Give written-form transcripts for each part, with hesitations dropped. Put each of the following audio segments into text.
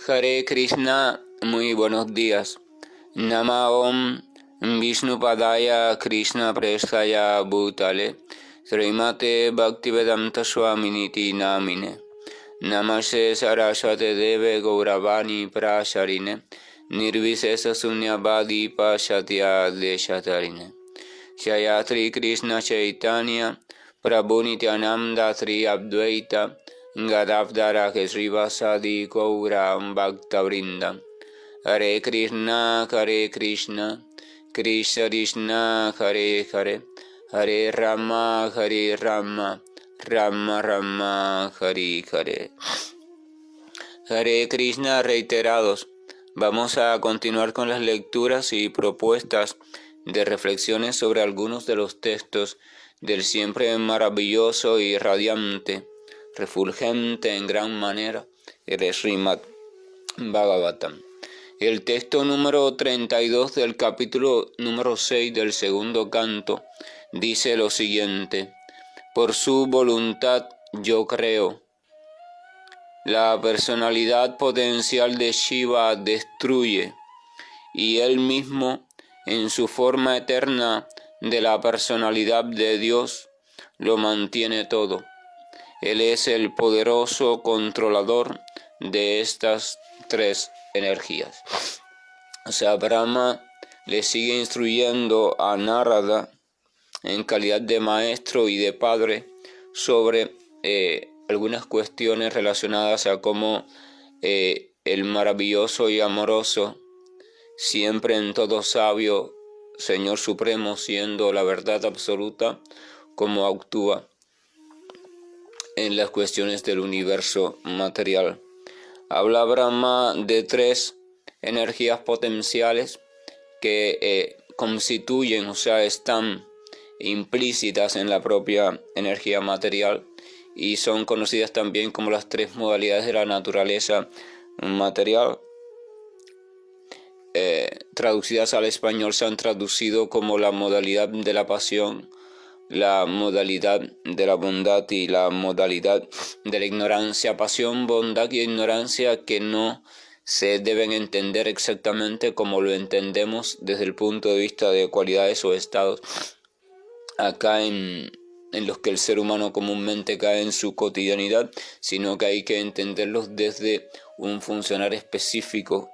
Hare Krishna, muy buenos días. Nama Om Vishnupadaya Krishna Prestaya Bhutale Srimate Bhaktivedanta Swaminiti Namine Namaste Saraswate Deve Gauravani Prasharine Nirvisesa Sunyavadi Pashatya Deshatarine Shayatri Krishna Chaitanya Prabhu Nityananda Sri Advaita Gadavdara Kesrivasadi Gauram Bhaktavrinda Hare Krishna, Krishna Krishna, Hare Hare, Hare Rama, Rama Rama, Hare Hare. Hare Krishna reiterados. Vamos a continuar con las lecturas y propuestas de reflexiones sobre algunos de los textos del siempre maravilloso y radiante, refulgente en gran manera, el Srimad Bhagavatam. El texto número 32 del capítulo número 6 del segundo canto dice lo siguiente: por su voluntad yo creo. La personalidad potencial de Shiva destruye, y él mismo, en su forma eterna de la personalidad de Dios, lo mantiene todo. Él es el poderoso controlador de estas tres energías. O sea, Brahma le sigue instruyendo a Narada en calidad de maestro y de padre sobre algunas cuestiones relacionadas a cómo el maravilloso y amoroso, siempre en todo sabio, Señor Supremo, siendo la verdad absoluta, cómo actúa en las cuestiones del universo material. Habla Brahma de tres energías potenciales que constituyen, o sea, están implícitas en la propia energía material y son conocidas también como las tres modalidades de la naturaleza material. Traducidas al español se han traducido como la modalidad de la pasión, la modalidad de la bondad y la modalidad de la ignorancia. Pasión, bondad y ignorancia que no se deben entender exactamente como lo entendemos desde el punto de vista de cualidades o estados acá en los que el ser humano comúnmente cae en su cotidianidad, sino que hay que entenderlos desde un funcionar específico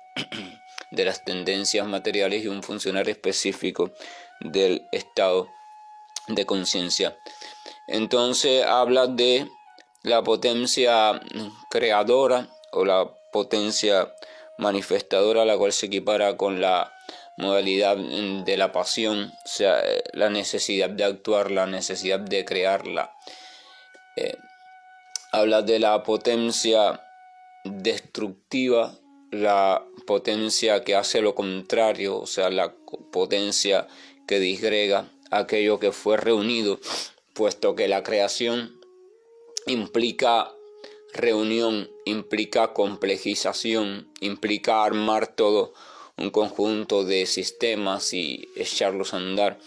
de las tendencias materiales y un funcionar específico del estado de conciencia. Entonces habla de la potencia creadora o la potencia manifestadora, la cual se equipara con la modalidad de la pasión, o sea, la necesidad de actuar, la necesidad de crearla. Habla de la potencia destructiva, la potencia que hace lo contrario, o sea, la potencia que disgrega aquello que fue reunido, puesto que la creación implica reunión, implica complejización, implica armar todo un conjunto de sistemas y echarlos a andar.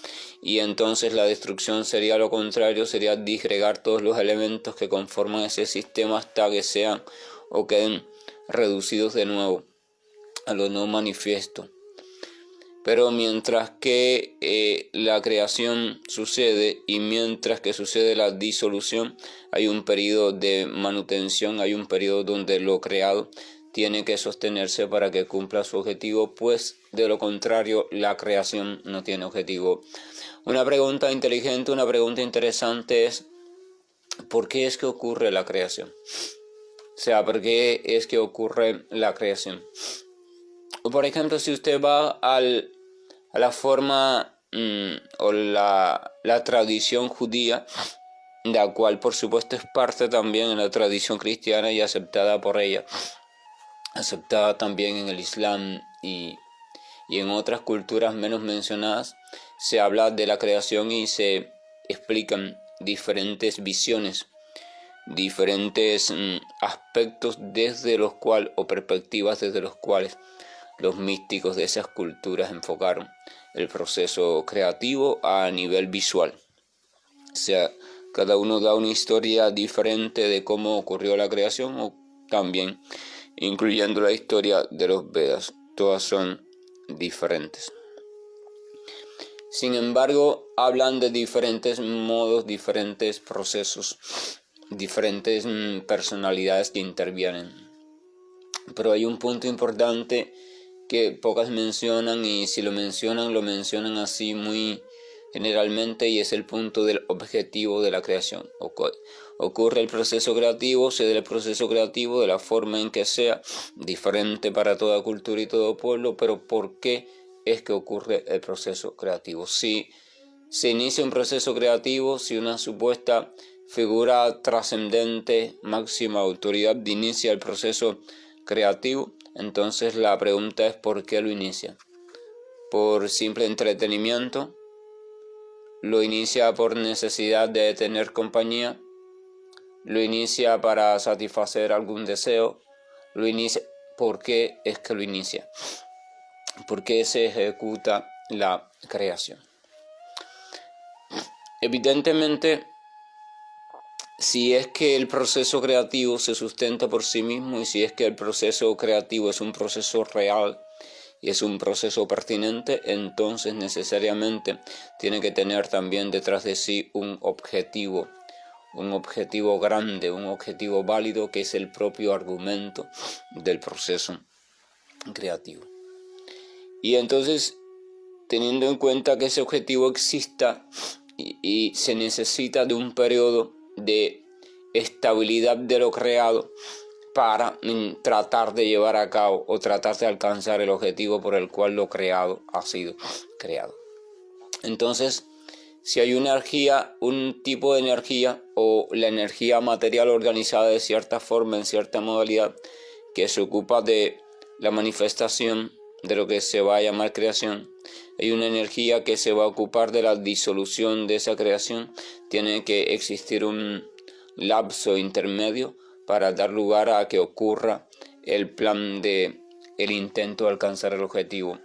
Y entonces la destrucción sería lo contrario, sería disgregar todos los elementos que conforman ese sistema hasta que sean o queden reducidos de nuevo a lo no manifiesto. Pero mientras que la creación sucede y mientras que sucede la disolución, hay un periodo de manutención, hay un periodo donde lo creado tiene que sostenerse para que cumpla su objetivo, pues de lo contrario la creación no tiene objetivo. Una pregunta inteligente, una pregunta interesante es: ¿por qué es que ocurre la creación? O sea, ¿por qué es que ocurre la creación? Por ejemplo, si usted va a la forma o la tradición judía, la cual por supuesto es parte también en la tradición cristiana y aceptada por ella, aceptada también en el Islam y en otras culturas menos mencionadas, se habla de la creación y se explican diferentes visiones, diferentes aspectos desde los cuales, o perspectivas desde los cuales los místicos de esas culturas enfocaron el proceso creativo a nivel visual. O sea, cada uno da una historia diferente de cómo ocurrió la creación, o también incluyendo la historia de los Vedas. Todas son diferentes. Sin embargo, hablan de diferentes modos, diferentes procesos, diferentes personalidades que intervienen. Pero hay un punto importante que pocas mencionan, y si lo mencionan así muy generalmente, y es el punto del objetivo de la creación. Ocurre el proceso creativo, se da el proceso creativo de la forma en que sea, diferente para toda cultura y todo pueblo, pero ¿por qué es que ocurre el proceso creativo? Si se inicia un proceso creativo, si una supuesta figura trascendente, máxima autoridad, inicia el proceso creativo, entonces la pregunta es ¿por qué lo inicia? ¿Por simple entretenimiento? ¿Lo inicia por necesidad de tener compañía? ¿Lo inicia para satisfacer algún deseo? ¿Lo inicia? ¿Por qué es que lo inicia? ¿Por qué se ejecuta la creación? Evidentemente, si es que el proceso creativo se sustenta por sí mismo, y si es que el proceso creativo es un proceso real y es un proceso pertinente, entonces necesariamente tiene que tener también detrás de sí un objetivo grande, un objetivo válido, que es el propio argumento del proceso creativo. Y entonces, teniendo en cuenta que ese objetivo exista y se necesita de un periodo de estabilidad de lo creado para tratar de llevar a cabo o tratar de alcanzar el objetivo por el cual lo creado ha sido creado. Entonces, si hay una energía, un tipo de energía, o la energía material organizada de cierta forma, en cierta modalidad, que se ocupa de la manifestación de lo que se va a llamar creación, hay una energía que se va a ocupar de la disolución de esa creación, tiene que existir un lapso intermedio para dar lugar a que ocurra el plan el intento de alcanzar el objetivo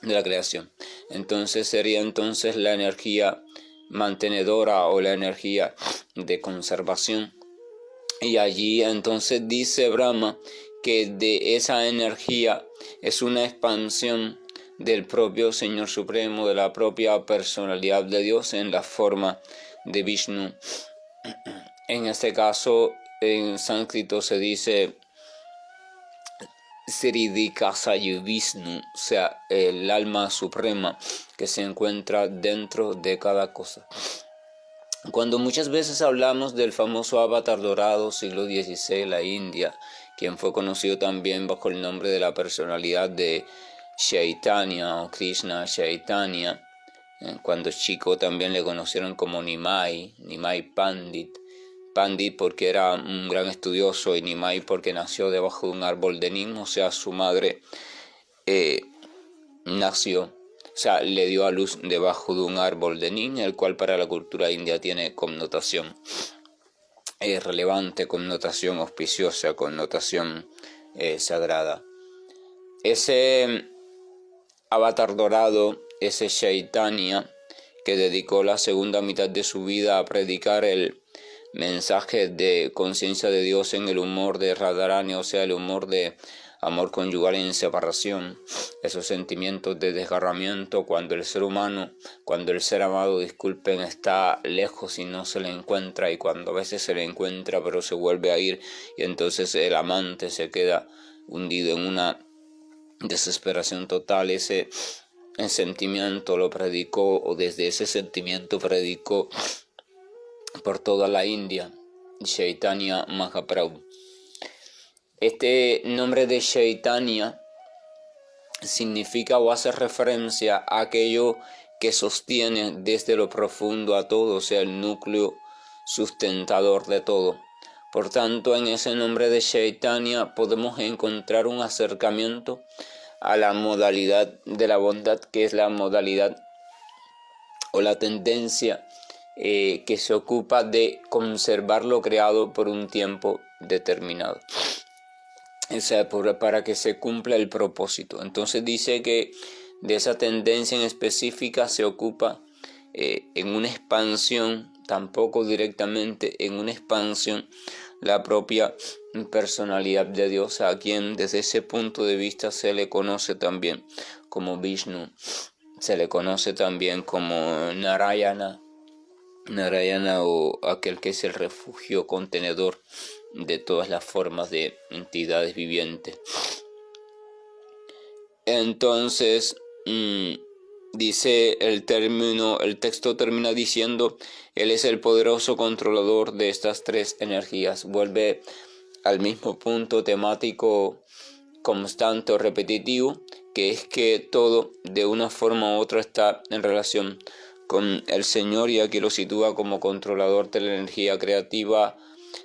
de la creación. Entonces sería la energía mantenedora o la energía de conservación. Y allí entonces dice Brahma que de esa energía es una expansión del propio Señor Supremo, de la propia personalidad de Dios en la forma de Vishnu. En este caso, en sánscrito se dice Sridikasayu Vishnu, o sea, el alma suprema que se encuentra dentro de cada cosa. Cuando muchas veces hablamos del famoso avatar dorado, siglo XVI, la India, quien fue conocido también bajo el nombre de la personalidad de Chaitanya o Krishna Chaitanya, cuando chico también le conocieron como Nimai Pandit porque era un gran estudioso, y Nimai porque nació debajo de un árbol de Nim, o sea, su madre le dio a luz debajo de un árbol de Nim, el cual para la cultura india tiene connotación relevante, connotación auspiciosa, connotación sagrada. Ese avatar dorado, ese Chaitanya, que dedicó la segunda mitad de su vida a predicar el mensaje de conciencia de Dios en el humor de Radharani, o sea, el humor de amor conyugal en separación, esos sentimientos de desgarramiento cuando el ser amado, está lejos y no se le encuentra, y cuando a veces se le encuentra pero se vuelve a ir, y entonces el amante se queda hundido en una desesperación total. Ese sentimiento lo predicó, o desde ese sentimiento predicó por toda la India, Chaitanya Mahaprabhu. Este nombre de Chaitanya significa o hace referencia a aquello que sostiene desde lo profundo a todo, o sea, el núcleo sustentador de todo. Por tanto, en ese nombre de Chaitanya podemos encontrar un acercamiento a la modalidad de la bondad, que es la modalidad o la tendencia que se ocupa de conservar lo creado por un tiempo determinado, o sea, para que se cumpla el propósito. Entonces dice que de esa tendencia en específica se ocupa en una expansión, tampoco directamente, en una expansión la propia personalidad de Dios, a quien desde ese punto de vista se le conoce también como Vishnu, se le conoce también como Narayana o aquel que es el refugio contenedor de todas las formas de entidades vivientes. Entonces, dice el texto termina diciendo, Él es el poderoso controlador de estas tres energías. Vuelve al mismo punto temático constante o repetitivo, que es que todo de una forma u otra está en relación con el Señor, y aquí lo sitúa como controlador de la energía creativa,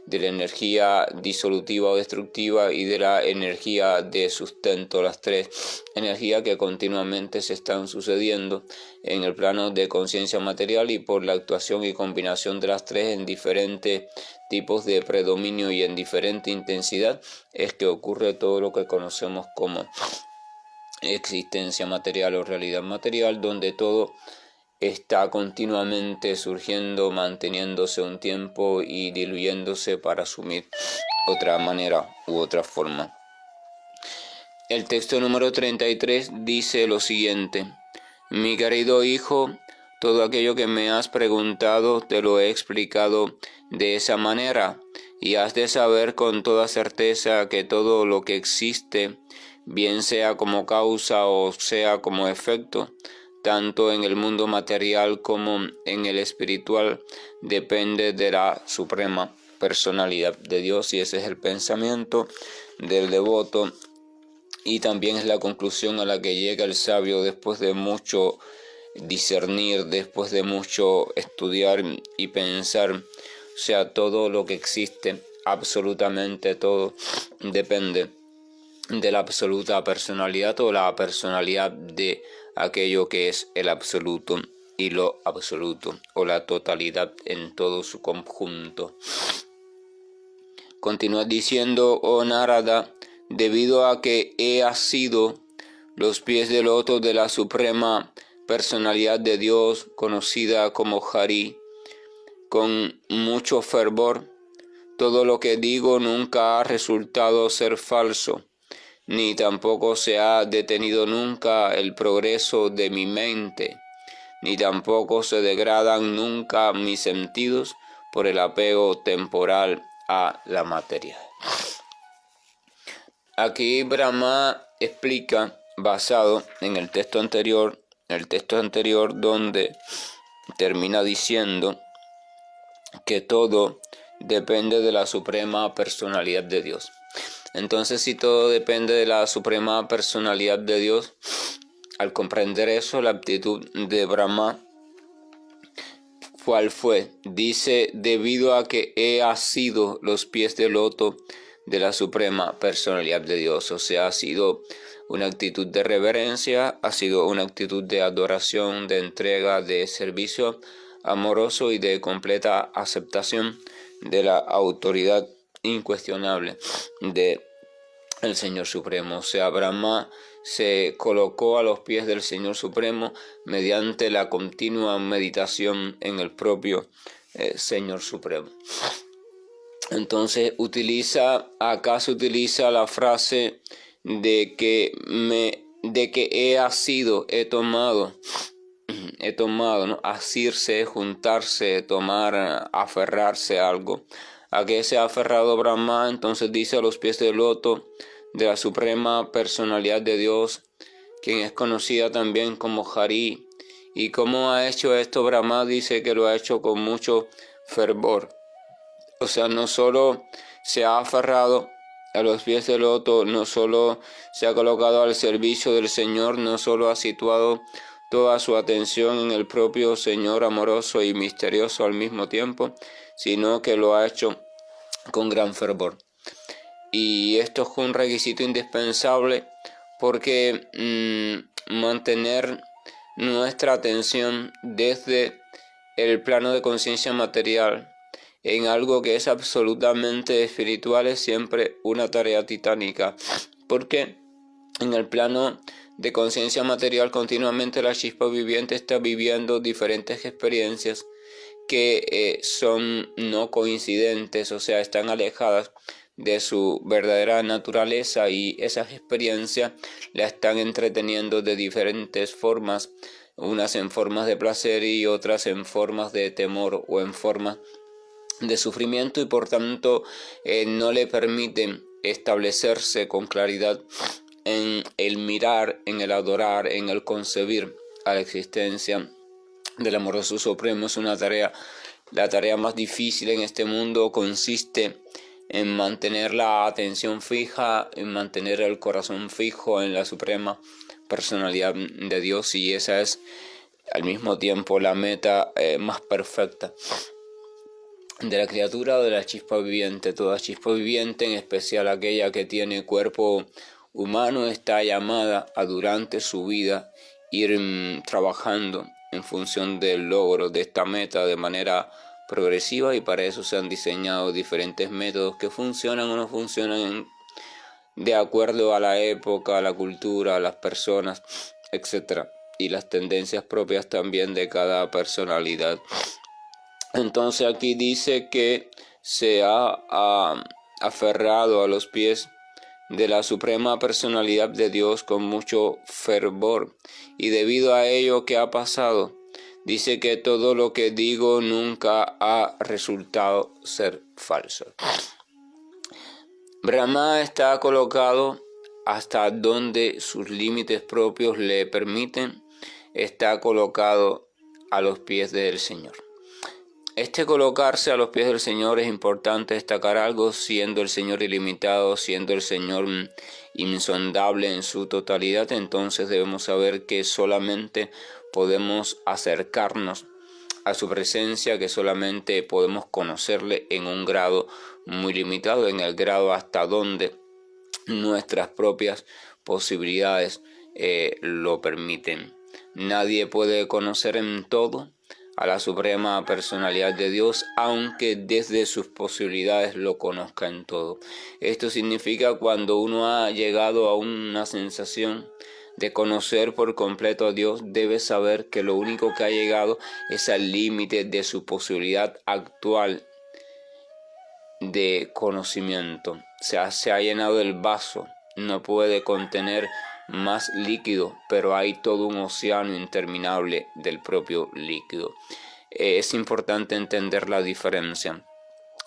de la energía disolutiva o destructiva y de la energía de sustento, las tres energías que continuamente se están sucediendo en el plano de conciencia material, y por la actuación y combinación de las tres en diferentes tipos de predominio y en diferente intensidad es que ocurre todo lo que conocemos como existencia material o realidad material, donde todo está continuamente surgiendo, manteniéndose un tiempo y diluyéndose para asumir otra manera u otra forma. El texto número 33 dice lo siguiente: Mi querido hijo, todo aquello que me has preguntado te lo he explicado de esa manera, y has de saber con toda certeza que todo lo que existe, bien sea como causa o sea como efecto, tanto en el mundo material como en el espiritual, depende de la suprema personalidad de Dios, y ese es el pensamiento del devoto, y también es la conclusión a la que llega el sabio después de mucho discernir, después de mucho estudiar y pensar. O sea, todo lo que existe, absolutamente todo, depende de la absoluta personalidad o la personalidad de aquello que es el absoluto y lo absoluto, o la totalidad en todo su conjunto. Continúa diciendo, oh Narada, debido a que he asido los pies del loto de la suprema personalidad de Dios, conocida como Hari, con mucho fervor, todo lo que digo nunca ha resultado ser falso, ni tampoco se ha detenido nunca el progreso de mi mente, ni tampoco se degradan nunca mis sentidos por el apego temporal a la materia. Aquí Brahma explica, basado en el texto anterior donde termina diciendo que todo depende de la suprema personalidad de Dios. Entonces, si todo depende de la suprema personalidad de Dios, al comprender eso, la actitud de Brahma, ¿cuál fue? Dice, debido a que he asido los pies del loto de la suprema personalidad de Dios. O sea, ha sido una actitud de reverencia, ha sido una actitud de adoración, de entrega, de servicio amoroso y de completa aceptación de la autoridad incuestionable de el Señor Supremo. O sea, Brahma se colocó a los pies del Señor Supremo mediante la continua meditación en el propio Señor Supremo. Entonces utiliza la frase de que he asido, he tomado, ¿no? Asirse, juntarse, tomar, aferrarse a algo. ¿A qué se ha aferrado Brahma? Entonces dice, a los pies del loto de la suprema personalidad de Dios, quien es conocida también como Hari. ¿Y cómo ha hecho esto Brahma? Dice que lo ha hecho con mucho fervor. O sea, no solo se ha aferrado a los pies del loto, no solo se ha colocado al servicio del Señor, no solo ha situado toda su atención en el propio Señor amoroso y misterioso al mismo tiempo, sino que lo ha hecho con gran fervor. Y esto es un requisito indispensable porque mantener nuestra atención desde el plano de conciencia material en algo que es absolutamente espiritual es siempre una tarea titánica, porque en el plano de conciencia material continuamente la chispa viviente está viviendo diferentes experiencias que son no coincidentes, o sea, están alejadas de su verdadera naturaleza, y esas experiencias la están entreteniendo de diferentes formas, unas en formas de placer y otras en formas de temor o en formas de sufrimiento, y por tanto no le permiten establecerse con claridad en el mirar, en el adorar, en el concebir a la existencia del amoroso supremo. Es una tarea, la tarea más difícil en este mundo consiste en mantener la atención fija, en mantener el corazón fijo en la suprema personalidad de Dios, y esa es al mismo tiempo la meta más perfecta de la criatura o de la chispa viviente. Toda chispa viviente, en especial aquella que tiene cuerpo humano, está llamada a durante su vida ir trabajando en función del logro de esta meta de manera progresiva, y para eso se han diseñado diferentes métodos que funcionan o no funcionan de acuerdo a la época, a la cultura, a las personas, etc. Y las tendencias propias también de cada personalidad. Entonces aquí dice que se ha aferrado a los pies de la suprema personalidad de Dios con mucho fervor, y debido a ello, ¿qué ha pasado? Dice que todo lo que digo nunca ha resultado ser falso. Brahma está colocado hasta donde sus límites propios le permiten, está colocado a los pies del Señor. Este colocarse a los pies del Señor es importante destacar algo, siendo el Señor ilimitado, siendo el Señor insondable en su totalidad. Entonces debemos saber que solamente podemos acercarnos a su presencia, que solamente podemos conocerle en un grado muy limitado, en el grado hasta donde nuestras propias posibilidades lo permiten. Nadie puede conocer en todo a la suprema personalidad de Dios, aunque desde sus posibilidades lo conozca en todo. Esto significa cuando uno ha llegado a una sensación de conocer por completo a Dios, debe saber que lo único que ha llegado es al límite de su posibilidad actual de conocimiento. O sea, se ha llenado el vaso, no puede contener más líquido, pero hay todo un océano interminable del propio líquido. Es importante entender la diferencia.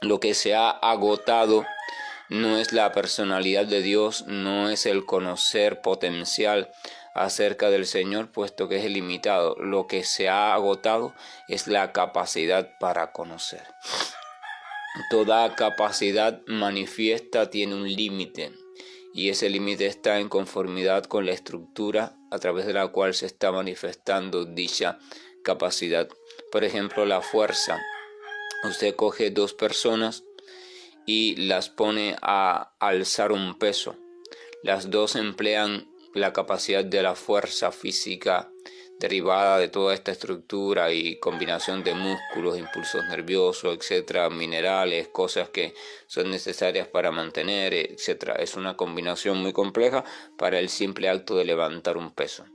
Lo que se ha agotado no es la personalidad de Dios, no es el conocer potencial acerca del Señor, puesto que es ilimitado. Lo que se ha agotado es la capacidad para conocer. Toda capacidad manifiesta tiene un límite, y ese límite está en conformidad con la estructura a través de la cual se está manifestando dicha capacidad. Por ejemplo, la fuerza. Usted coge dos personas y las pone a alzar un peso. Las dos emplean la capacidad de la fuerza física derivada de toda esta estructura y combinación de músculos, impulsos nerviosos, etcétera, minerales, cosas que son necesarias para mantener, etcétera. Es una combinación muy compleja para el simple acto de levantar un peso.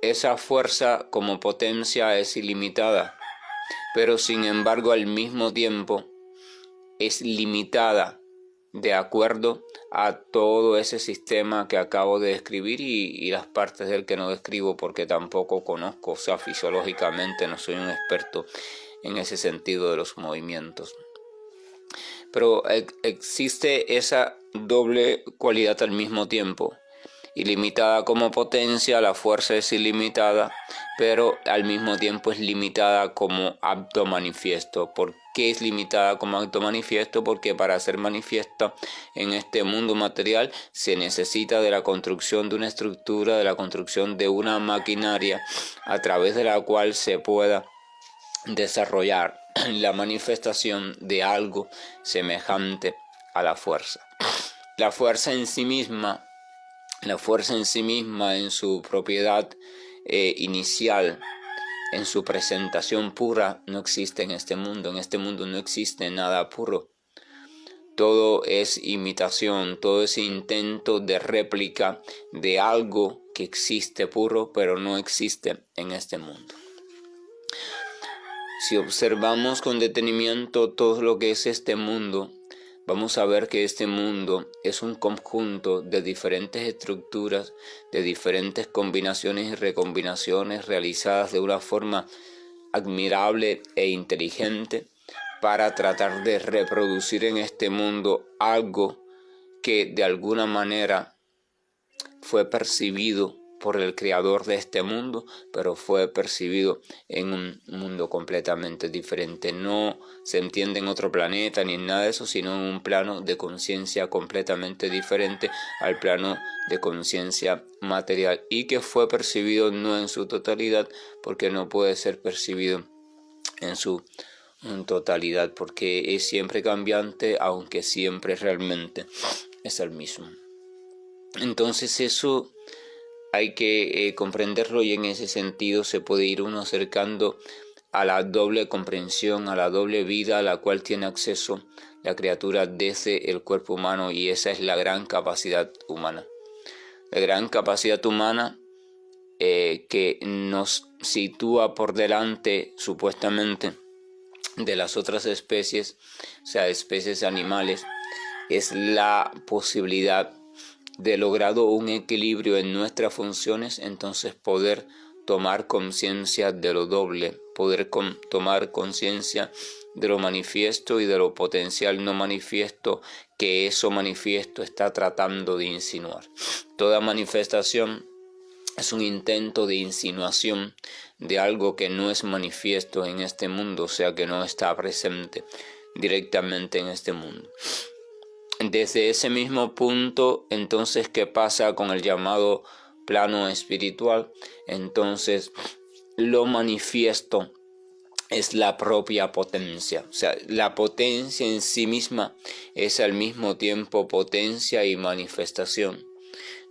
Esa fuerza como potencia es ilimitada, pero sin embargo al mismo tiempo es limitada de acuerdo a todo ese sistema que acabo de describir y las partes del que no describo porque tampoco conozco, o sea, fisiológicamente no soy un experto en ese sentido de los movimientos. Pero existe esa doble cualidad al mismo tiempo. Ilimitada como potencia, la fuerza es ilimitada, pero al mismo tiempo es limitada como acto manifiesto. ¿Por qué es limitada como acto manifiesto? Porque para ser manifiesta en este mundo material se necesita de la construcción de una estructura, de la construcción de una maquinaria a través de la cual se pueda desarrollar la manifestación de algo semejante a la fuerza. La fuerza en sí misma en su propiedad inicial, en su presentación pura, no existe en este mundo. En este mundo no existe nada puro. Todo es imitación, todo es intento de réplica de algo que existe puro, pero no existe en este mundo. Si observamos con detenimiento todo lo que es este mundo, vamos a ver que este mundo es un conjunto de diferentes estructuras, de diferentes combinaciones y recombinaciones realizadas de una forma admirable e inteligente para tratar de reproducir en este mundo algo que de alguna manera fue percibido por el creador de este mundo, pero fue percibido en un mundo completamente diferente. No se entiende en otro planeta ni en nada de eso, sino en un plano de conciencia completamente diferente al plano de conciencia material, y que fue percibido no en su totalidad, porque no puede ser percibido en su totalidad, porque es siempre cambiante, aunque siempre realmente es el mismo. Entonces eso hay que comprenderlo, y en ese sentido se puede ir uno acercando a la doble comprensión, a la doble vida a la cual tiene acceso la criatura desde el cuerpo humano, y esa es la gran capacidad humana. La gran capacidad humana que nos sitúa por delante supuestamente de las otras especies, o sea, especies animales, es la posibilidad de, logrado un equilibrio en nuestras funciones, entonces poder tomar conciencia de lo doble, poder tomar conciencia de lo manifiesto y de lo potencial no manifiesto que eso manifiesto está tratando de insinuar. Toda manifestación es un intento de insinuación de algo que no es manifiesto en este mundo, o sea, que no está presente directamente en este mundo. Desde ese mismo punto, entonces, ¿qué pasa con el llamado plano espiritual? Entonces, lo manifiesto es la propia potencia. O sea, la potencia en sí misma es al mismo tiempo potencia y manifestación.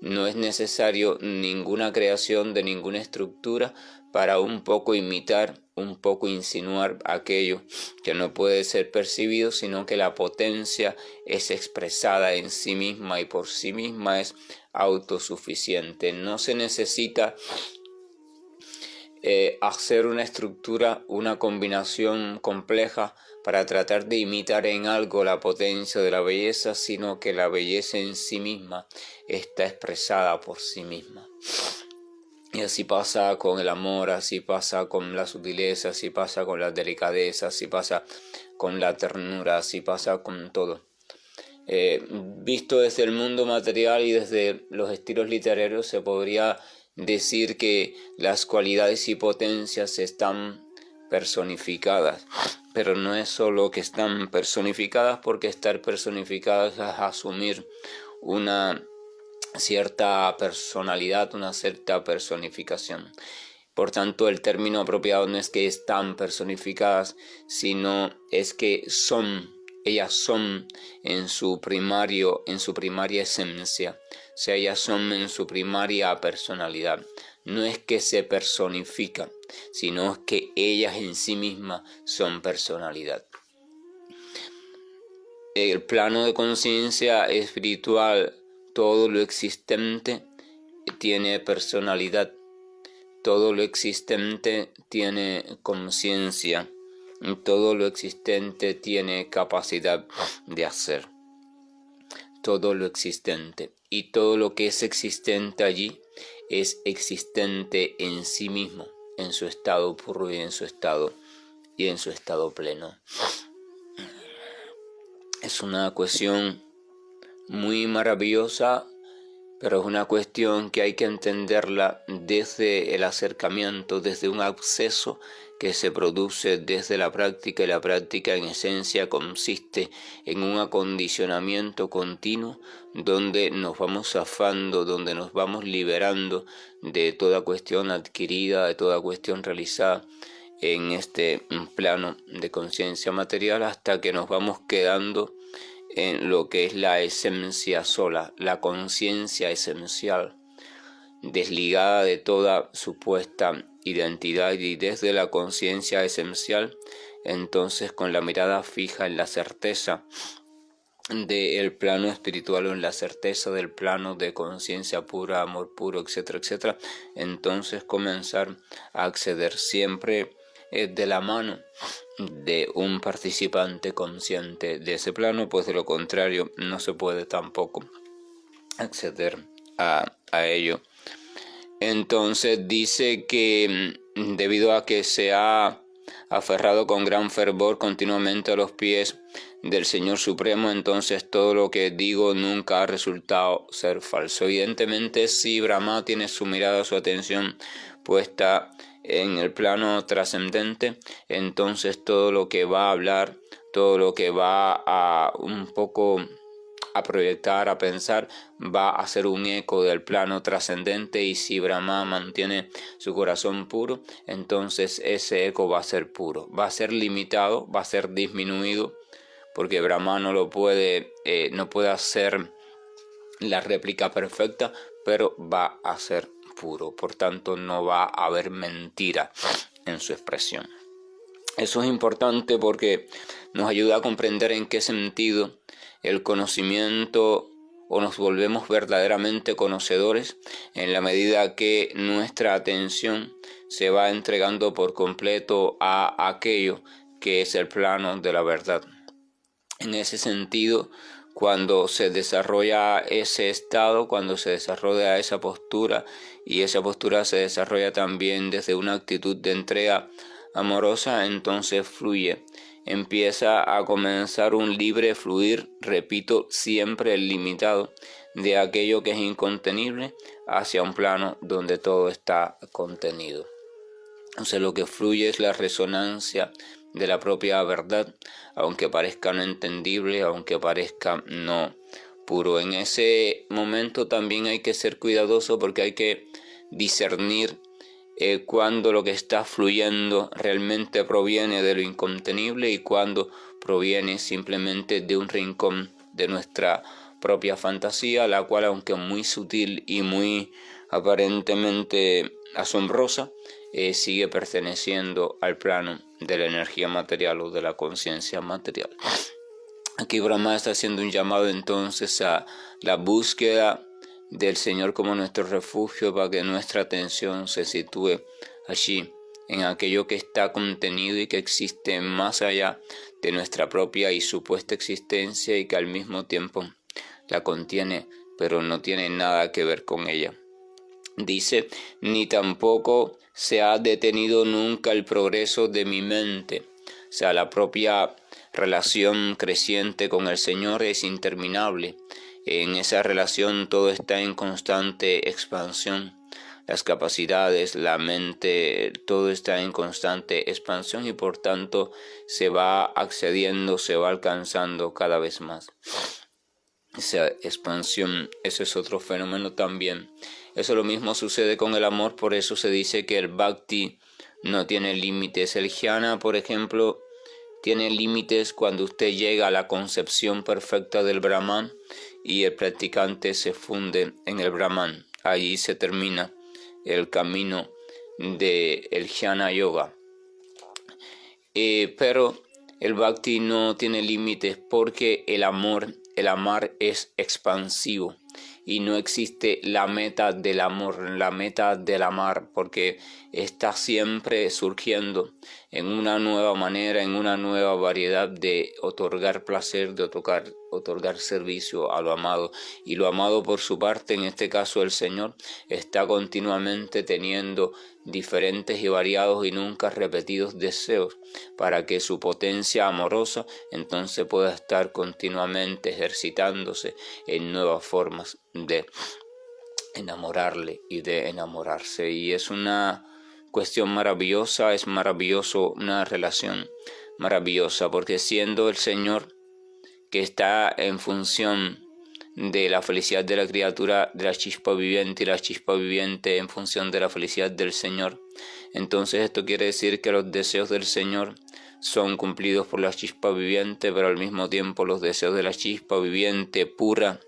No es necesario ninguna creación de ninguna estructura para un poco imitar, un poco insinuar aquello que no puede ser percibido, sino que la potencia es expresada en sí misma y por sí misma es autosuficiente. No se necesita hacer una estructura, una combinación compleja para tratar de imitar en algo la potencia de la belleza, sino que la belleza en sí misma está expresada por sí misma. Y así pasa con el amor, así pasa con la sutileza, así pasa con la delicadeza, así pasa con la ternura, así pasa con todo. Visto desde el mundo material y desde los estilos literarios, se podría decir que las cualidades y potencias están personificadas, pero no es solo que están personificadas, porque estar personificadas es asumir una cierta personalidad, una cierta personificación. Por tanto, el término apropiado no es que están personificadas, sino es que son. Ellas son en su primaria esencia, o sea, ellas son en su primaria personalidad. No es que se personifican, sino que ellas en sí mismas son personalidad. El plano de conciencia espiritual, todo lo existente tiene personalidad, todo lo existente tiene conciencia, todo lo existente tiene capacidad de hacer. Todo lo existente, y todo lo que es existente allí es existente en sí mismo, en su estado puro y en su estado pleno. Es una cuestión muy maravillosa, pero es una cuestión que hay que entenderla desde el acercamiento, desde un acceso que se produce desde la práctica, y la práctica en esencia consiste en un acondicionamiento continuo donde nos vamos zafando, donde nos vamos liberando de toda cuestión adquirida, de toda cuestión realizada en este plano de conciencia material, hasta que nos vamos quedando en lo que es la esencia sola, la conciencia esencial, desligada de toda supuesta identidad, y desde la conciencia esencial, entonces con la mirada fija en la certeza del plano espiritual, o en la certeza del plano de conciencia pura, amor puro, etcétera, etcétera, entonces comenzar a acceder siempre de la mano de un participante consciente de ese plano, pues de lo contrario no se puede tampoco acceder a ello. Entonces dice que debido a que se ha aferrado con gran fervor continuamente a los pies del Señor Supremo, entonces todo lo que digo nunca ha resultado ser falso. Evidentemente, si Brahma tiene su mirada, su atención puesta en el plano trascendente, entonces todo lo que va a hablar, todo lo que va a un poco a proyectar, a pensar, va a ser un eco del plano trascendente, y si Brahma mantiene su corazón puro, entonces ese eco va a ser puro, va a ser limitado, va a ser disminuido, porque Brahma no puede hacer la réplica perfecta, pero va a ser puro, por tanto no va a haber mentira en su expresión. Eso es importante porque nos ayuda a comprender en qué sentido el conocimiento, o nos volvemos verdaderamente conocedores en la medida que nuestra atención se va entregando por completo a aquello que es el plano de la verdad. En ese sentido, cuando se desarrolla ese estado, cuando se desarrolla esa postura, y esa postura se desarrolla también desde una actitud de entrega amorosa, entonces fluye. Empieza a comenzar un libre fluir, repito, siempre limitado, de aquello que es incontenible hacia un plano donde todo está contenido. O sea, lo que fluye es la resonancia de la propia verdad, aunque parezca no entendible, aunque parezca no puro. En ese momento también hay que ser cuidadoso, porque hay que discernir cuando lo que está fluyendo realmente proviene de lo incontenible y cuando proviene simplemente de un rincón de nuestra propia fantasía, la cual, aunque muy sutil y muy aparentemente asombrosa, sigue perteneciendo al plano de la energía material o de la conciencia material. Aquí Brahma está haciendo un llamado entonces a la búsqueda del Señor como nuestro refugio, para que nuestra atención se sitúe allí, en aquello que está contenido y que existe más allá de nuestra propia y supuesta existencia, y que al mismo tiempo la contiene, pero no tiene nada que ver con ella. Dice, ni tampoco se ha detenido nunca el progreso de mi mente. O sea, la propia relación creciente con el Señor es interminable. En esa relación todo está en constante expansión. Las capacidades, la mente, todo está en constante expansión, y por tanto se va accediendo, se va alcanzando cada vez más. Esa expansión, ese es otro fenómeno también. Eso lo mismo sucede con el amor, por eso se dice que el bhakti no tiene límites. El jnana, por ejemplo, tiene límites cuando usted llega a la concepción perfecta del Brahman y el practicante se funde en el Brahman. Allí se termina el camino del jnana yoga. Pero el bhakti no tiene límites, porque el amar es expansivo. Y no existe la meta del amor, la meta del amar, porque está siempre surgiendo en una nueva manera, en una nueva variedad de otorgar placer, de otorgar servicio a lo amado. Y lo amado, por su parte, en este caso el Señor, está continuamente teniendo diferentes y variados y nunca repetidos deseos, para que su potencia amorosa entonces pueda estar continuamente ejercitándose en nuevas formas de enamorarle y de enamorarse. Y es una cuestión maravillosa, es maravilloso, una relación maravillosa, porque siendo el Señor que está en función de la felicidad de la criatura, de la chispa viviente, y la chispa viviente en función de la felicidad del Señor, entonces esto quiere decir que los deseos del Señor son cumplidos por la chispa viviente, pero al mismo tiempo los deseos de la chispa viviente pura,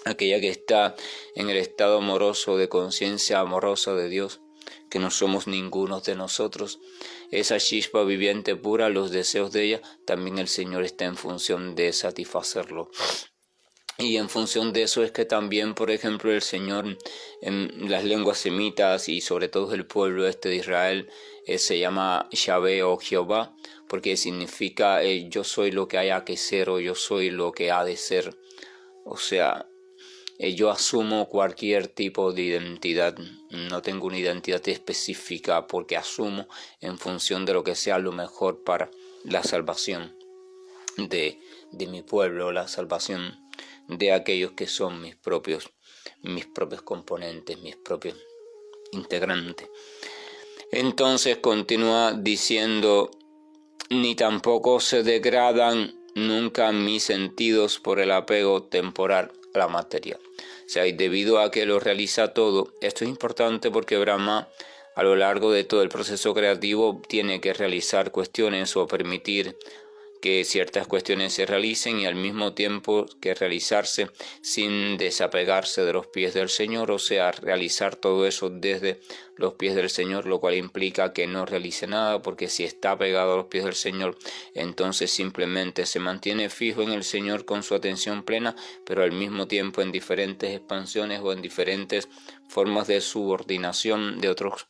aquella que está en el estado amoroso de conciencia amorosa de Dios, que no somos ninguno de nosotros, esa chispa viviente pura, los deseos de ella, también el Señor está en función de satisfacerlo. Y en función de eso es que también, por ejemplo, el Señor en las lenguas semitas y sobre todo el pueblo este de Israel se llama Yahvé o Jehová, porque significa yo soy lo que haya que ser o yo soy lo que ha de ser. O sea, yo asumo cualquier tipo de identidad, no tengo una identidad específica porque asumo en función de lo que sea lo mejor para la salvación de mi pueblo, la salvación de aquellos que son mis propios componentes, mis propios integrantes. Entonces continúa diciendo, ni tampoco se degradan nunca mis sentidos por el apego temporal a la materia. O sea, y debido a que lo realiza todo, esto es importante porque Brahma a lo largo de todo el proceso creativo tiene que realizar cuestiones o permitir que ciertas cuestiones se realicen y al mismo tiempo que realizarse sin desapegarse de los pies del Señor, o sea, realizar todo eso desde los pies del Señor, lo cual implica que no realice nada, porque si está pegado a los pies del Señor, entonces simplemente se mantiene fijo en el Señor con su atención plena, pero al mismo tiempo en diferentes expansiones o en diferentes formas de subordinación de otros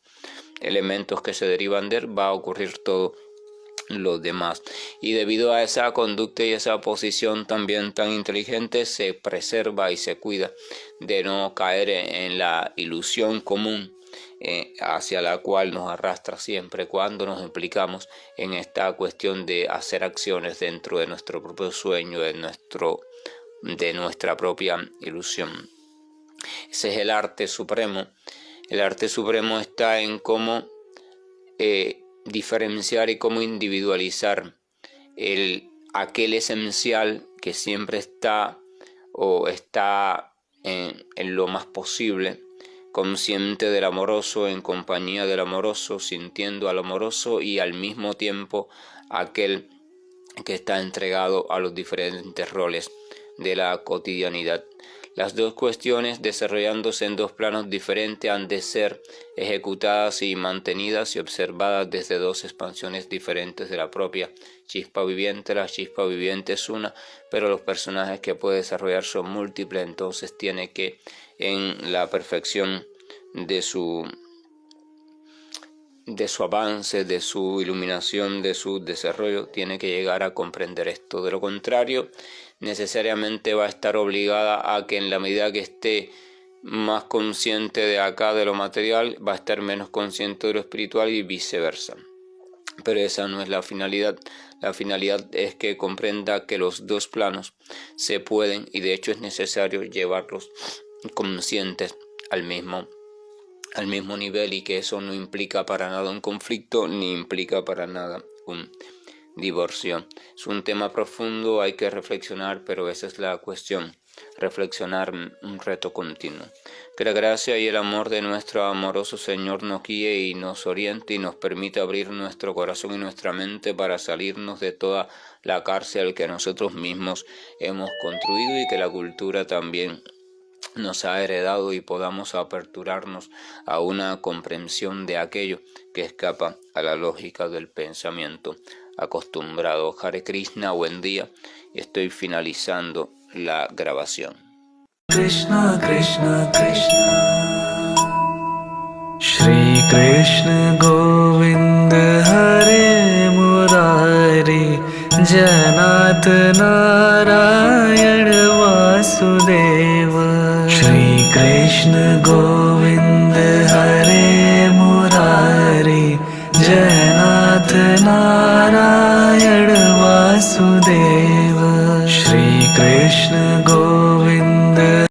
elementos que se derivan de él, va a ocurrir todo los demás. Y debido a esa conducta y esa posición también tan inteligente, se preserva y se cuida de no caer en la ilusión común hacia la cual nos arrastra siempre cuando nos implicamos en esta cuestión de hacer acciones dentro de nuestro propio sueño, de nuestra propia ilusión. Ese es el arte supremo. El arte supremo está en cómo diferenciar y cómo individualizar aquel esencial que siempre está en lo más posible, consciente del amoroso, en compañía del amoroso, sintiendo al amoroso, y al mismo tiempo aquel que está entregado a los diferentes roles de la cotidianidad. Las dos cuestiones, desarrollándose en dos planos diferentes, han de ser ejecutadas y mantenidas y observadas desde dos expansiones diferentes de la propia chispa viviente. La chispa viviente es una, pero los personajes que puede desarrollar son múltiples, entonces tiene que, en la perfección de su avance, de su iluminación, de su desarrollo, tiene que llegar a comprender esto. De lo contrario, necesariamente va a estar obligada a que en la medida que esté más consciente de acá, de lo material, va a estar menos consciente de lo espiritual y viceversa. Pero esa no es la finalidad. La finalidad es que comprenda que los dos planos se pueden, y de hecho es necesario llevarlos conscientes al mismo nivel, y que eso no implica para nada un conflicto ni implica para nada un divorcio. Es un tema profundo, hay que reflexionar, pero esa es la cuestión, reflexionar, un reto continuo. Que la gracia y el amor de nuestro amoroso Señor nos guíe y nos oriente y nos permita abrir nuestro corazón y nuestra mente para salirnos de toda la cárcel que nosotros mismos hemos construido y que la cultura también nos ha heredado, y podamos aperturarnos a una comprensión de aquello que escapa a la lógica del pensamiento acostumbrado. Hare Krishna, buen día, y estoy finalizando la grabación. Krishna Krishna Krishna Shri Krishna Govind Hare Murari Janat Narayan Vasudeva Shri Krishna Govind Hare